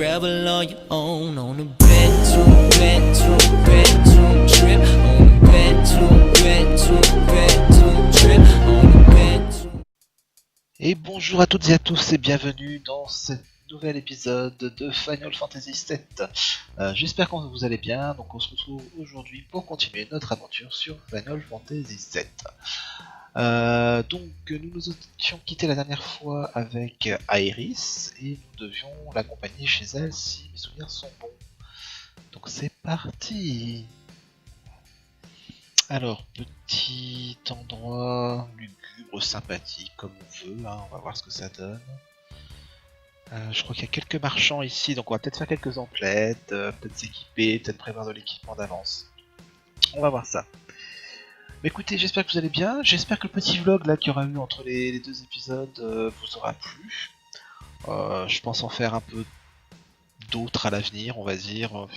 travel on your own on a bedroom trip, on a bedroom trip, on a bedroom. Et bonjour à toutes et à tous et bienvenue dans ce nouvel épisode de Final Fantasy VII. J'espère que vous allez bien, donc on se retrouve aujourd'hui pour continuer notre aventure sur Final Fantasy VII. Donc nous nous étions quittés la dernière fois avec Aeris et nous devions l'accompagner chez elle si mes souvenirs sont bons. Donc c'est parti. Alors, petit endroit lugubre, sympathique, comme on veut, hein, on va voir ce que ça donne. Je crois qu'il y a quelques marchands ici, donc on va peut-être faire quelques emplettes, peut-être s'équiper, peut-être prévoir de l'équipement d'avance. On va voir ça. Mais écoutez, j'espère que vous allez bien, j'espère que le petit vlog là qu'il y aura eu entre les deux épisodes vous aura plu. Je pense en faire un peu d'autres à l'avenir, on va dire.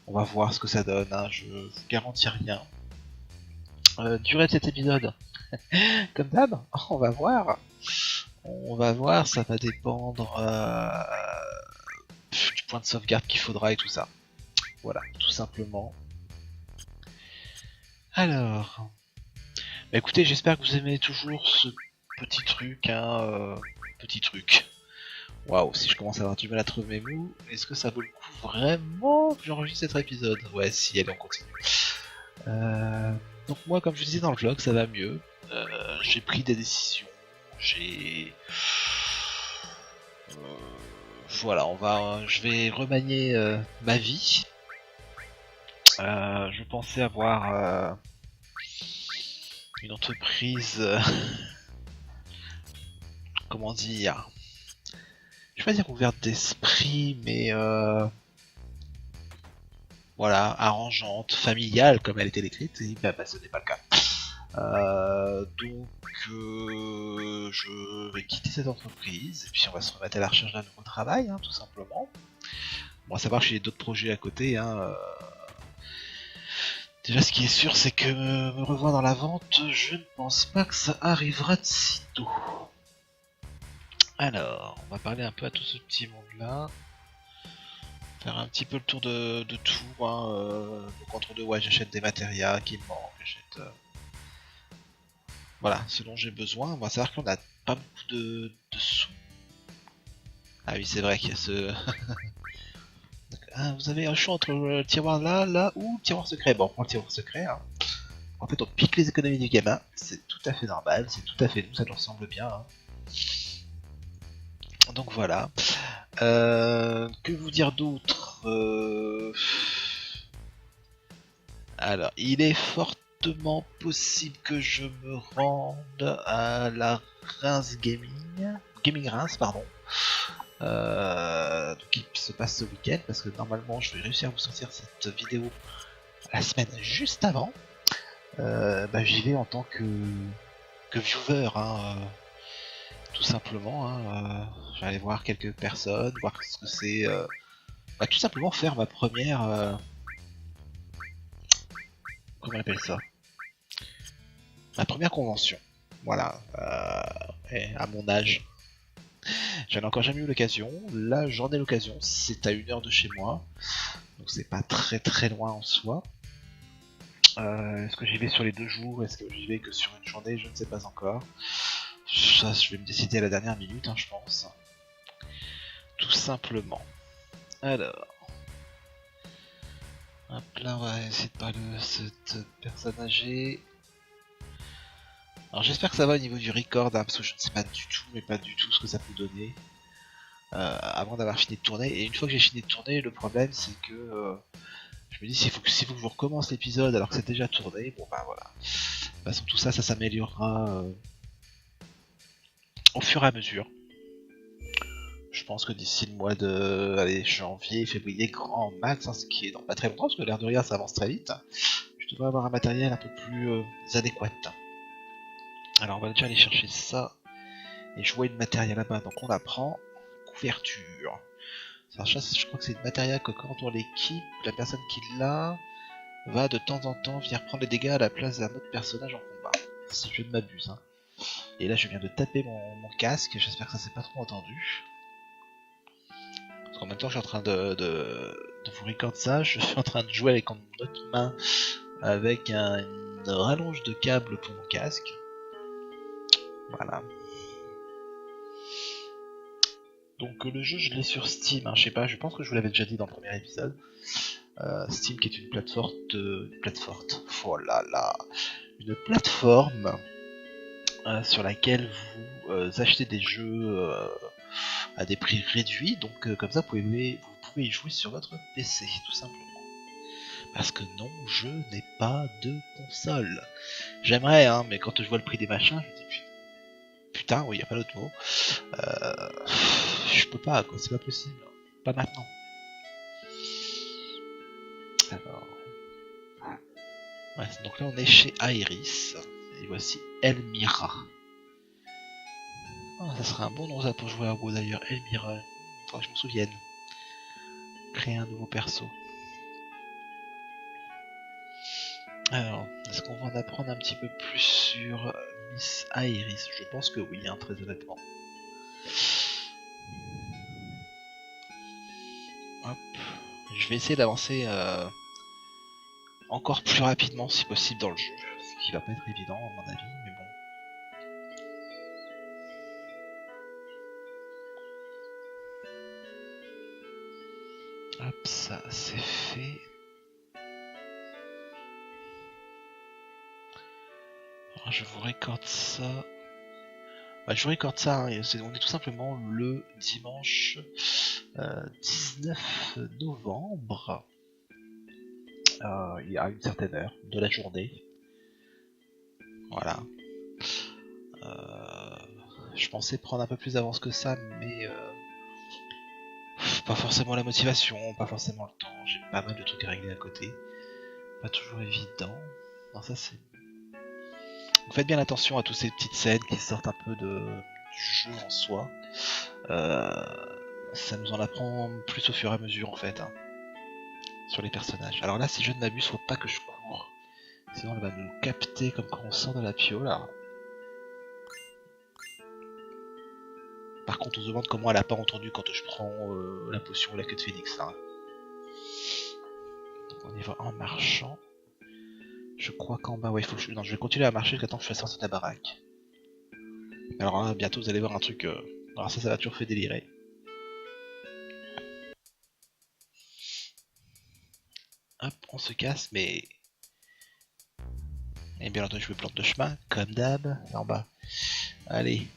On va voir ce que ça donne, hein, je vous garantis rien. Durée de cet épisode, comme d'hab, on va voir. On va voir, ça va dépendre du point de sauvegarde qu'il faudra et tout ça. Voilà, tout simplement. Alors, bah écoutez, j'espère que vous aimez toujours ce petit truc, hein, petit truc. Waouh, si je commence à avoir du mal à trouver mes mots, est-ce que ça vaut le coup vraiment que j'enregistre cet épisode? Ouais, si, allez, on continue. Donc moi, comme je disais dans le vlog, ça va mieux. J'ai pris des décisions, j'ai... voilà, je vais remanier ma vie. Je pensais avoir une entreprise, comment dire, je vais pas dire ouverte d'esprit, mais voilà, arrangeante, familiale comme elle était décrite, et bah, ce n'est pas le cas. Donc je vais quitter cette entreprise, et puis on va se remettre à la recherche d'un nouveau travail, hein, tout simplement. Bon, à savoir que j'ai d'autres projets à côté, hein. Déjà, ce qui est sûr, c'est que me revoir dans la vente, je ne pense pas que ça arrivera de sitôt. Alors, on va parler un peu à tout ce petit monde-là. Faire un petit peu le tour de tout. Hein. Donc entre deux, ouais, j'achète des matérias qui me manquent. J'achète... voilà, ce dont j'ai besoin. On va savoir qu'on a pas beaucoup de sous. Ah oui, c'est vrai qu'il y a ce... ah, vous avez un choix entre le tiroir là ou le tiroir secret. Bon, on prend le tiroir secret. Hein. En fait, on pique les économies du gamin, c'est tout à fait normal, c'est tout à fait nous, ça nous ressemble bien. Hein. Donc voilà. Que vous dire d'autre Alors, il est fortement possible que je me rende à la Reims Gaming Reims, pardon. Donc, qui se passe ce week-end, parce que normalement, je vais réussir à vous sortir cette vidéo la semaine juste avant. Bah, j'y vais en tant que viewer, hein, tout simplement. Hein, je vais aller voir quelques personnes, voir ce que c'est. Bah, tout simplement faire ma première. Comment on appelle ça? Ma première convention. Voilà. Et à mon âge. J'en ai encore jamais eu l'occasion. Là, j'en ai l'occasion. C'est à 1 heure de chez moi. Donc, c'est pas très très loin en soi. Est-ce que j'y vais sur les 2 jours? Est-ce que j'y vais que sur une journée? Je ne sais pas encore. Ça, je vais me décider à la dernière minute, hein, je pense. Tout simplement. Alors. Hop là, on va essayer de parler de cette personne âgée. Alors j'espère que ça va au niveau du record, hein, parce que je ne sais pas du tout, mais pas du tout ce que ça peut donner. Avant d'avoir fini de tourner. Et une fois que j'ai fini de tourner, le problème c'est que je me dis s'il faut que je vous recommence l'épisode alors que c'est déjà tourné, bon bah voilà. De toute façon tout ça, ça s'améliorera au fur et à mesure. Je pense que d'ici le mois de janvier, février, grand max, hein, ce qui est dans pas très longtemps, parce que l'air de rien ça avance très vite, je devrais avoir un matériel un peu plus adéquat. Alors on va déjà aller chercher ça, et je vois une matériel là-bas, donc on la prend. Couverture. Alors je crois que c'est une matériel que quand on l'équipe, la personne qui l'a va de temps en temps venir prendre les dégâts à la place d'un autre personnage en combat. Si je ne m'abuse. Hein. Et là je viens de taper mon casque, j'espère que ça s'est pas trop entendu. En même temps, je suis en train de vous record ça, je suis en train de jouer avec mon autre main avec une rallonge de câble pour mon casque. Voilà. Donc le jeu, je l'ai sur Steam, hein, je sais pas, je pense que je vous l'avais déjà dit dans le premier épisode. Steam qui est une plateforme oh là là, une plateforme sur laquelle vous achetez des jeux à des prix réduits, donc comme ça vous pouvez y jouer sur votre PC, tout simplement. Parce que non, je n'ai pas de console. J'aimerais, hein, mais quand je vois le prix des machins, je me dis putain, oui, y a pas d'autre mot. Je peux pas, quoi, c'est pas possible. Pas maintenant. Alors. Ouais, donc là on est chez Iris. Et voici Elmira. Oh, ça serait un bon nom ça pour jouer à WoW d'ailleurs, Elmira. Faudrait que je m'en souvienne. Créer un nouveau perso. Alors, est-ce qu'on va en apprendre un petit peu plus sur Miss Iris? Je pense que oui, hein, très honnêtement. Hop. Je vais essayer d'avancer encore plus rapidement si possible dans le jeu. Ce qui va pas être évident à mon avis, mais bon. Hop, ça c'est fait. Alors, je vous recorde ça. Bah, je vous recorde ça, hein, on est tout simplement le dimanche 19 novembre. Il y a une certaine heure de la journée. Voilà. Je pensais prendre un peu plus d'avance que ça, mais pas forcément la motivation, pas forcément le temps. J'ai pas mal de trucs à régler à côté. Pas toujours évident. Non, ça c'est. Donc faites bien attention à toutes ces petites scènes qui sortent un peu du jeu en soi. Ça nous en apprend plus au fur et à mesure en fait, hein, sur les personnages. Alors là, si je ne m'abuse, faut pas que je cours. Sinon elle va nous capter comme quand on sort de la piole. Alors. Par contre, on se demande comment elle a pas entendu quand je prends la potion ou la queue de phénix. Hein. Donc on y va en marchant. Je crois qu'en bas, ouais, il faut que je... Non, je vais continuer à marcher jusqu'à temps que je sois sorti de la baraque. Alors là, bientôt vous allez voir un truc... Alors ça va toujours fait délirer. Hop, on se casse, mais... Et bien entendu, je me plante de chemin, comme d'hab. Et en bas. Allez.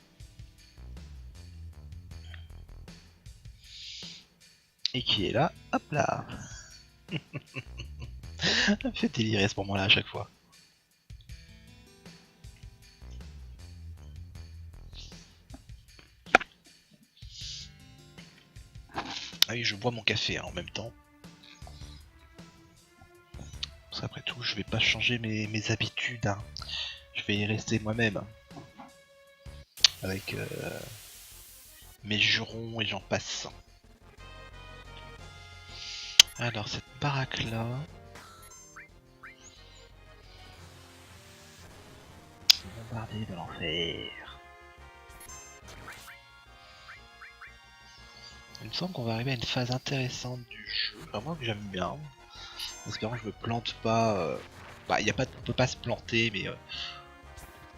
Et qui est là? Hop là. Ça me fait délirer ce moment-là à chaque fois. Ah oui, je bois mon café hein, en même temps. Parce qu'après tout, je vais pas changer mes habitudes. Hein. Je vais y rester moi-même. Avec mes jurons et j'en passe. Alors, cette baraque-là... Bombardé de l'enfer. Il me semble qu'on va arriver à une phase intéressante du jeu. Enfin, moi que j'aime bien. En espérant que je me plante pas. Bah, y a pas, on peut pas se planter, mais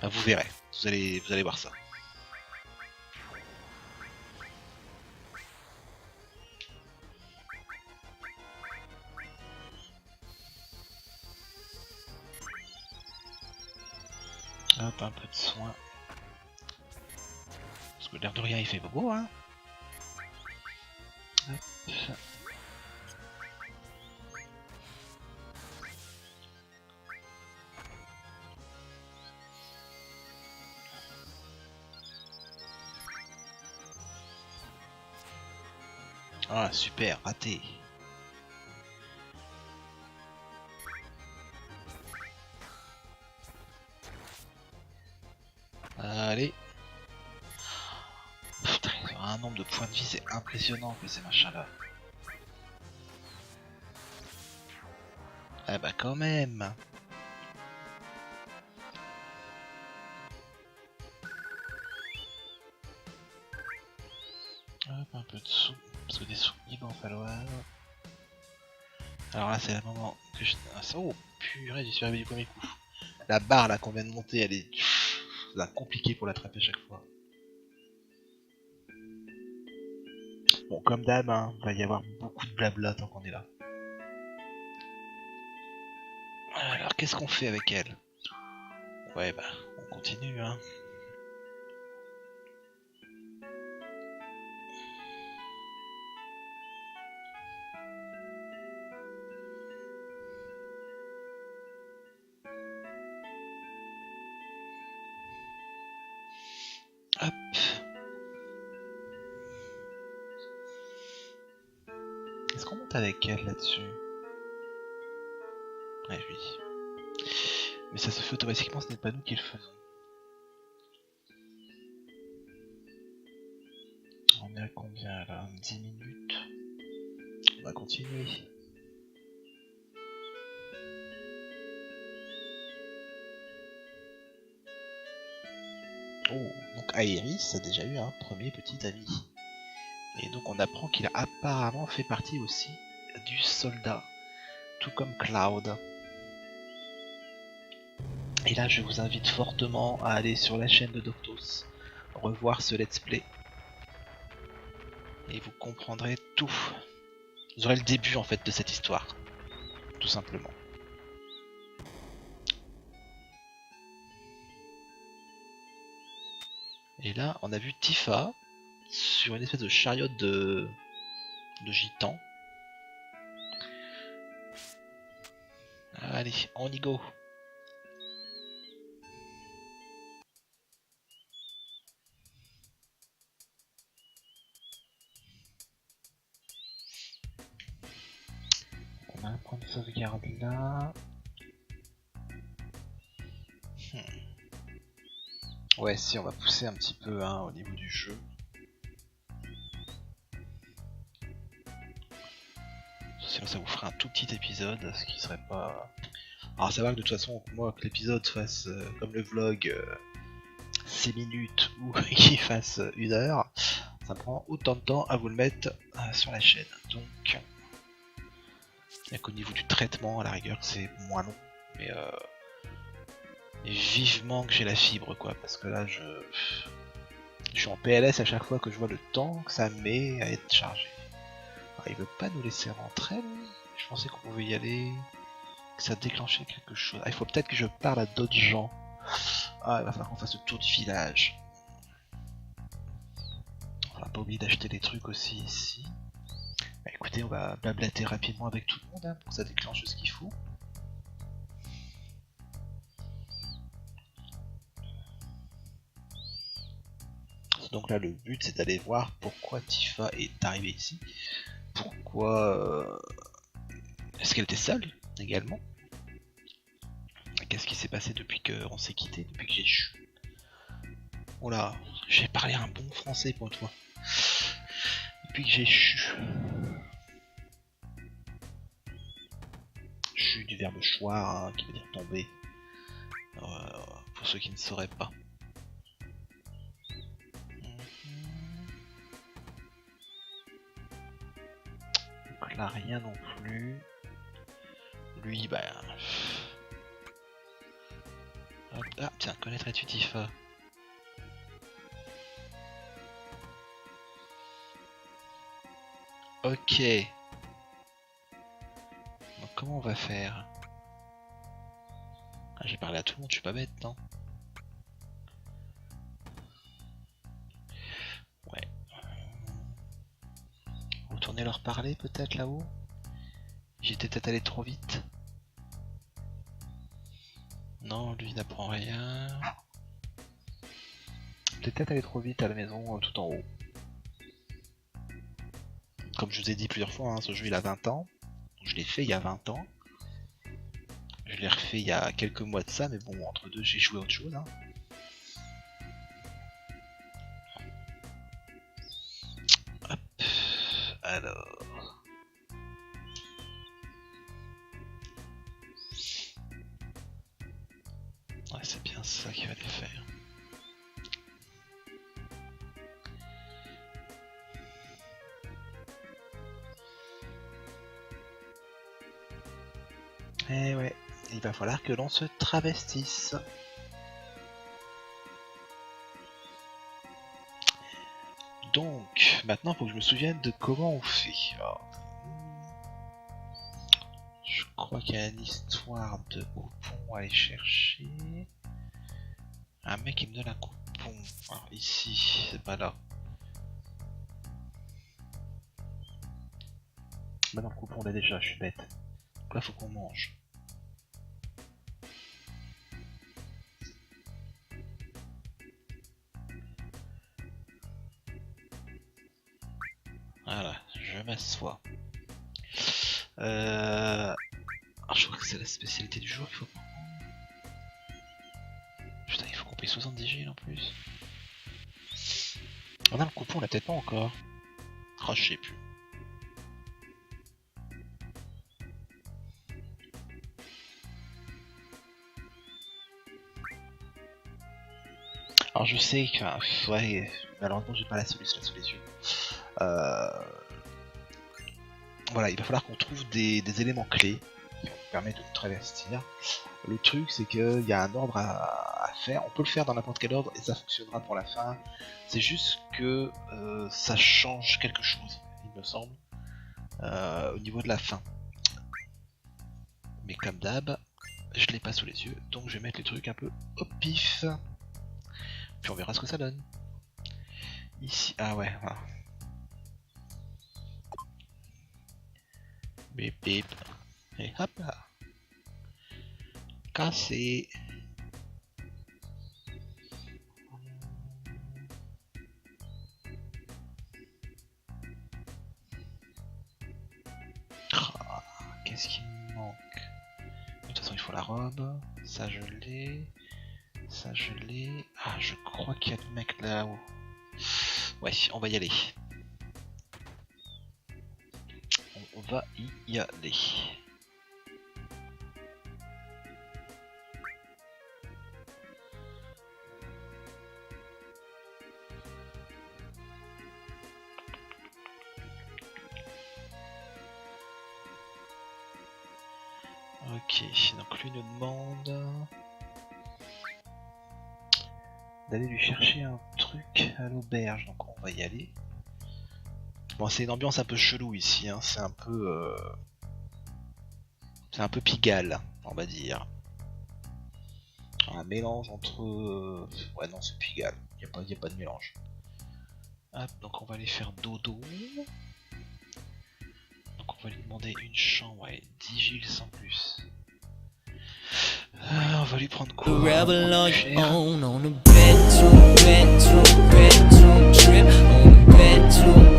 bah, vous verrez. Vous allez voir ça. Hop, un peu de soin. Parce que l'air de rien, il fait beau, hein. Hop. Ah, super, raté. Allez. Putain, il aura un nombre de points de vie, c'est impressionnant que ces machins-là. Ah bah quand même. Hop, un peu de sous. Parce que des sous, il va en falloir. Alors là, c'est le moment que je. Oh purée, j'y suis arrivé du premier coup. La barre là qu'on vient de monter, elle est. C'est compliqué pour l'attraper chaque fois. Bon, comme d'hab, hein, va y avoir beaucoup de blabla tant qu'on est là. Alors, qu'est-ce qu'on fait avec elle? Ouais, bah, on continue, hein. Hop. Est-ce qu'on monte avec elle là-dessus? Ouais, oui. Mais ça se fait automatiquement, ce n'est pas nous qui le faisons. On est à combien là? 10 minutes. On va continuer. Oh, donc Aeris a déjà eu un premier petit ami. Et donc on apprend qu'il a apparemment fait partie aussi du soldat, tout comme Cloud. Et là je vous invite fortement à aller sur la chaîne de Doctos, revoir ce let's play. Et vous comprendrez tout. Vous aurez le début en fait de cette histoire, tout simplement. Et là on a vu Tifa sur une espèce de chariot de gitan. Allez, on y go. On a un point de sauvegarde là. Ouais, si, on va pousser un petit peu hein, au niveau du jeu. Sinon ça vous ferait un tout petit épisode, ce qui serait pas... Alors ça va que de toute façon, moi que l'épisode fasse comme le vlog 6 minutes ou qu'il fasse 1 heure, ça prend autant de temps à vous le mettre sur la chaîne. Donc, il n'y a qu'au niveau du traitement, à la rigueur, c'est moins long. Mais vivement que j'ai la fibre, quoi, parce que là, je suis en PLS à chaque fois que je vois le temps que ça met à être chargé. Alors, il veut pas nous laisser rentrer, lui. Je pensais qu'on pouvait y aller, que ça déclenchait quelque chose. Ah, il faut peut-être que je parle à d'autres gens. Ah, il va falloir qu'on fasse le tour du village. On va pas oublier d'acheter des trucs aussi ici. Bah écoutez, on va blablater rapidement avec tout le monde hein, pour que ça déclenche ce qu'il faut. Donc là, le but c'est d'aller voir pourquoi Tifa est arrivée ici. Pourquoi... Est-ce qu'elle était seule également? Qu'est-ce qui s'est passé depuis qu'on s'est quitté, depuis que j'ai chu? Oh là, j'ai parlé un bon français pour toi. Depuis que j'ai chu. Chu du verbe choir, hein, qui veut dire tomber. Pour ceux qui ne sauraient pas. Donc là, rien non plus. Lui, bah... Hop, ah, tiens, connaîtrais-tu Tifa? Ok. Donc comment on va faire? Ah, j'ai parlé à tout le monde, je suis pas bête, non? Ouais. Retourner leur parler peut-être là-haut? J'étais peut-être allé trop vite. Non, lui n'apprend rien. Peut-être aller trop vite à la maison tout en haut. Comme je vous ai dit plusieurs fois, hein, ce jeu il a 20 ans. Je l'ai fait il y a 20 ans. Je l'ai refait il y a quelques mois de ça, mais bon, entre deux j'ai joué à autre chose. Hein. Hop. Alors... Ouais, c'est bien ça qu'il fallait faire. Eh ouais, il va falloir que l'on se travestisse. Donc, maintenant, il faut que je me souvienne de comment on fait. Alors, je crois qu'il y a une histoire de coupon à aller chercher. Un mec qui me donne un coupon. Alors, ici, c'est pas là. Bah non, le coupon on l'a déjà, je suis bête. Donc là, faut qu'on mange. Voilà, je m'assois. Alors, je crois que c'est la spécialité du jour qu'il faut prendre. Putain, il faut qu'on paye 70 G en plus. On a le coupon, on l'a peut-être pas encore. Oh, je sais plus. Alors je sais que, ouais, malheureusement j'ai pas la solution là sous les yeux. Voilà, il va falloir qu'on trouve des éléments clés qui vont nous permettre de nous travestir. Le truc c'est qu'il y a un ordre à faire, on peut le faire dans n'importe quel ordre et ça fonctionnera pour la fin. C'est juste que ça change quelque chose, il me semble, au niveau de la fin. Mais comme d'hab, je l'ai pas sous les yeux, donc je vais mettre les trucs un peu au pif. Puis on verra ce que ça donne. Ici, ah ouais, voilà. Bip bip. Et hop là. Cassé. Ah, qu'est-ce qui me manque? De toute façon, il faut la robe. Ça, je l'ai. Ça, je l'ai. Ah, je crois qu'il y a le mec là-haut. Ouais, on va y aller. On va y aller. Ok, donc lui nous demande d'aller lui chercher un truc à l'auberge, donc on va y aller. Bon, c'est une ambiance un peu chelou ici, hein. C'est un peu Pigalle, on va dire. Un mélange entre... Ouais non, c'est Pigalle, y a pas de mélange. Hop, donc on va aller faire dodo. Donc on va lui demander une chambre, ouais, 10 Gilles sans plus. On va lui prendre quoi? Rebel on your own on a bedroom trip. On a bedroom trip. On a bedroom.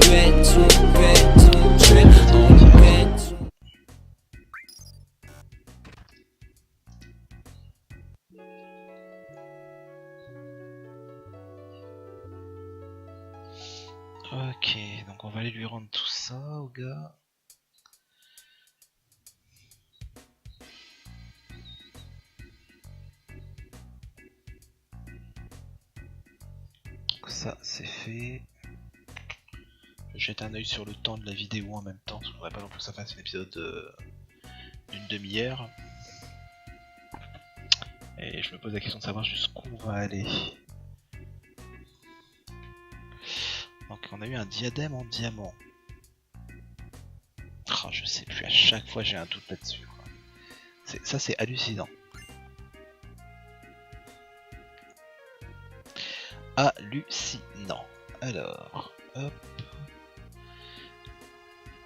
Ok, donc on va aller lui rendre tout ça au gars. Donc ça c'est fait. Je jette un œil sur le temps de la vidéo en même temps, parce que je voudrais pas non plus que ça fasse un épisode d'une demi-heure. Et je me pose la question de savoir jusqu'où on va aller. Donc on a eu un diadème en diamant. Oh, je sais plus, à chaque fois j'ai un doute là-dessus. Ça c'est hallucinant. Hallucinant. Alors, hop.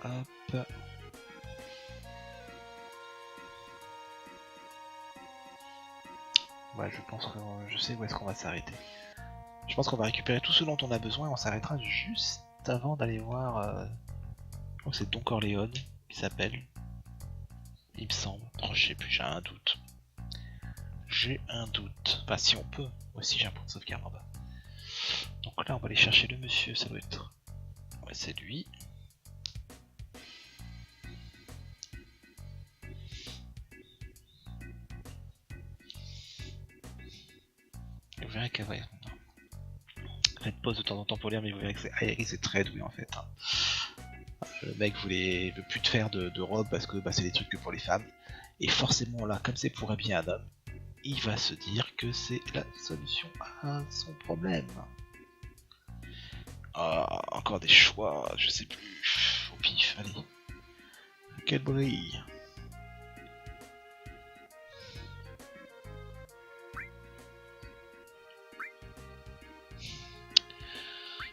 Hop. Ouais, je pense que je sais où est-ce qu'on va s'arrêter. Je pense qu'on va récupérer tout ce dont on a besoin et on s'arrêtera juste avant d'aller voir... Je crois que c'est Don Corleone qui s'appelle. Il me semble. Oh, je sais plus, j'ai un doute. J'ai un doute. Enfin, si on peut. Moi aussi, j'ai un point de sauvegarde. Donc là, on va aller chercher le monsieur, ça doit être... Ouais, c'est lui. Vous verrez que... Ouais. Faites pause de temps en temps pour lire, mais vous verrez que Aéry, c'est très doué en fait. Le mec veut plus te faire de robe parce que c'est des trucs que pour les femmes. Et forcément là, comme c'est pour habiller un homme, il va se dire que c'est la solution à son problème. Ah, encore des choix, je sais plus. Au pif, allez. Quelle brille.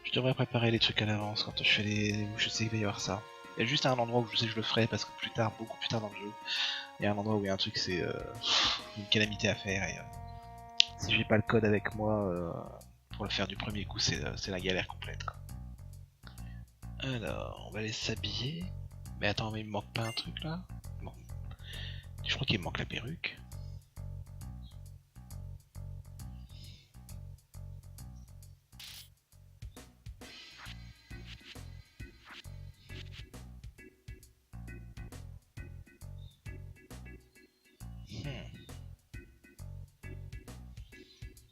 Je devrais préparer les trucs à l'avance quand je fais les... Je sais qu'il va y avoir ça. Il y a juste un endroit où je sais que je le ferai parce que plus tard, beaucoup plus tard dans le jeu, il y a un endroit où il y a un truc, c'est une calamité à faire et si j'ai pas le code avec moi pour le faire du premier coup, c'est la galère complète, quoi. Alors, on va aller s'habiller. Mais attends, mais il me manque pas un truc là? Bon. Je crois qu'il me manque la perruque.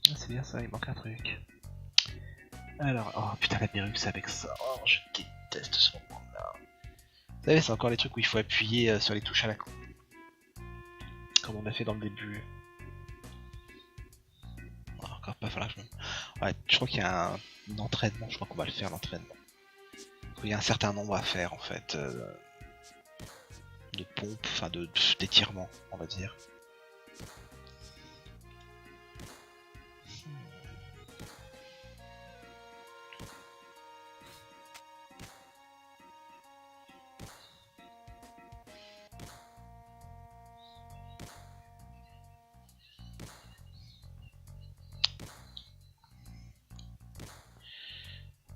Ah, c'est bien ça, il manque un truc. Alors, oh putain, la perruque c'est avec ça. Oh, je déteste ce moment-là. Vous savez, c'est encore les trucs où il faut appuyer sur les touches à la con. Comme on a fait dans le début. Oh, encore pas falloir que je me... Ouais, je crois qu'il y a un entraînement, je crois qu'on va le faire l'entraînement. Il y a un certain nombre à faire en fait. De pompes, enfin d'étirements, on va dire.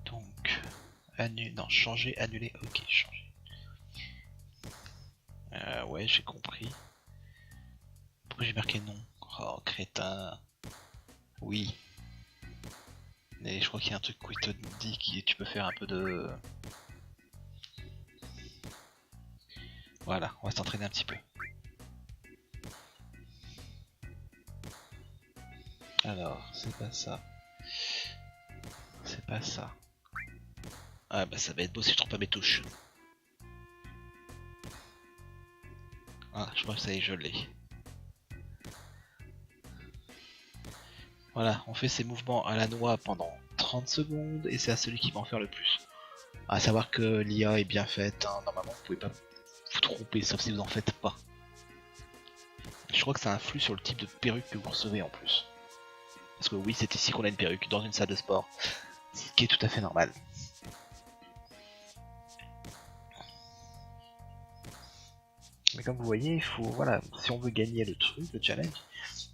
Donc, non, changer, annuler, ok, changer. Ouais, j'ai compris. Pourquoi j'ai marqué non? Oh, crétin. Oui. Mais je crois qu'il y a un truc où il te dit que tu peux faire un peu de... Voilà, on va s'entraîner un petit peu. Alors, c'est pas ça. C'est pas ça. Ah bah ça va être beau si je trouve pas mes touches. Ah, je crois que ça y est, je l'ai. Voilà, on fait ces mouvements à la noix pendant 30 secondes et c'est à celui qui va en faire le plus. À savoir que l'IA est bien faite, hein. Normalement vous pouvez pas vous tromper sauf si vous en faites pas. Je crois que ça influe sur le type de perruque que vous recevez en plus. Parce que oui, c'est ici qu'on a une perruque, dans une salle de sport. Ce qui est tout à fait normal. Mais comme vous voyez, il faut, voilà, si on veut gagner le truc, le challenge,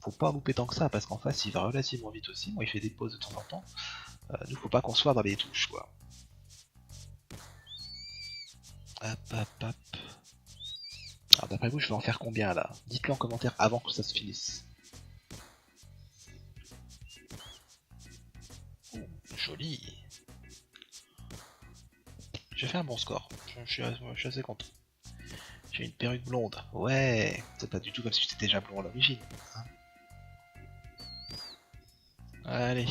faut pas louper tant que ça, parce qu'en face il va relativement vite aussi, moi il fait des pauses de temps en temps. Nous faut pas qu'on soit dans les touches quoi. Hop hop hop. Alors d'après vous je vais en faire combien là? Dites-le en commentaire avant que ça se finisse. Oh, joli. J'ai fait un bon score, je suis assez content. J'ai une perruque blonde, ouais, c'est pas du tout comme si j'étais déjà blond à l'origine. Hein. Allez,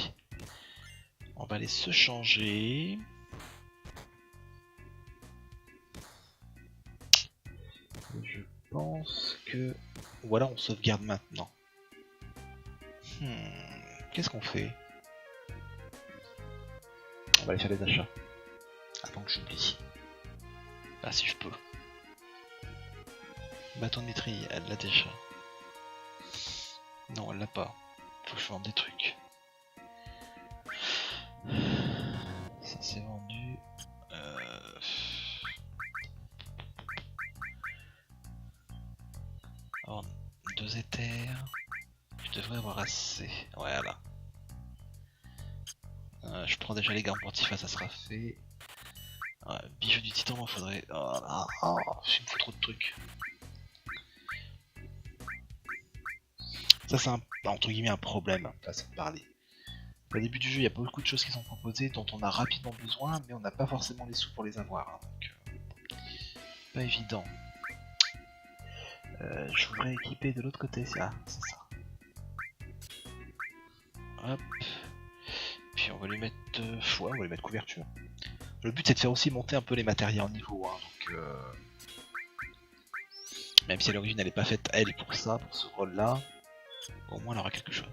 on va aller se changer. Je pense que... Ou alors on sauvegarde maintenant. Qu'est-ce qu'on fait? On va aller faire des achats. Avant que j'oublie. Ah si je peux. Bâton de métrie, elle l'a déjà. Non, elle l'a pas. Faut que je vende des trucs. Ça c'est vendu. Alors, 2 éthers. Je devrais avoir assez. Voilà. Je prends déjà les gants antifa, ça sera fait. Bijou du titan, il faudrait... Oh, il me faut trop de trucs. Ça c'est entre guillemets un problème, façon de parler. Au début du jeu, il y a beaucoup de choses qui sont proposées dont on a rapidement besoin, mais on n'a pas forcément les sous pour les avoir. Hein, donc, pas évident. Je voudrais équiper de l'autre côté, c'est ça. Hop. Puis on va lui mettre... ouais, on va lui mettre couverture. Le but c'est de faire aussi monter un peu les matériels en niveau, hein, donc... Même si à l'origine elle n'est pas faite elle pour ça, pour ce rôle-là, au moins elle aura quelque chose.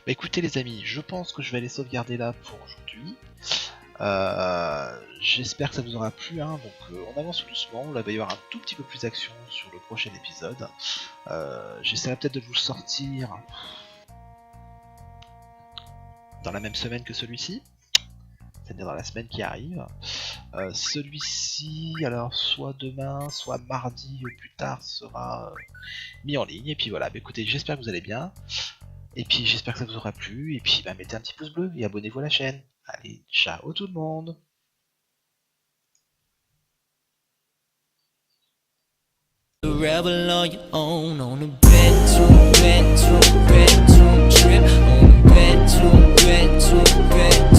Bah écoutez les amis, je pense que je vais aller sauvegarder là pour aujourd'hui. J'espère que ça vous aura plu, hein. Donc on avance doucement, là il va y avoir un tout petit peu plus d'action sur le prochain épisode. J'essaierai peut-être de vous le sortir dans la même semaine que celui-ci, c'est-à-dire dans la semaine qui arrive. Celui-ci, alors soit demain, soit mardi au plus tard, sera mis en ligne. Et puis voilà, bah, écoutez, j'espère que vous allez bien. Et puis j'espère que ça vous aura plu. Et puis bah, mettez un petit pouce bleu et abonnez-vous à la chaîne. Allez, ciao tout le monde! A rebel on your own on a bedroom trip on a bedroom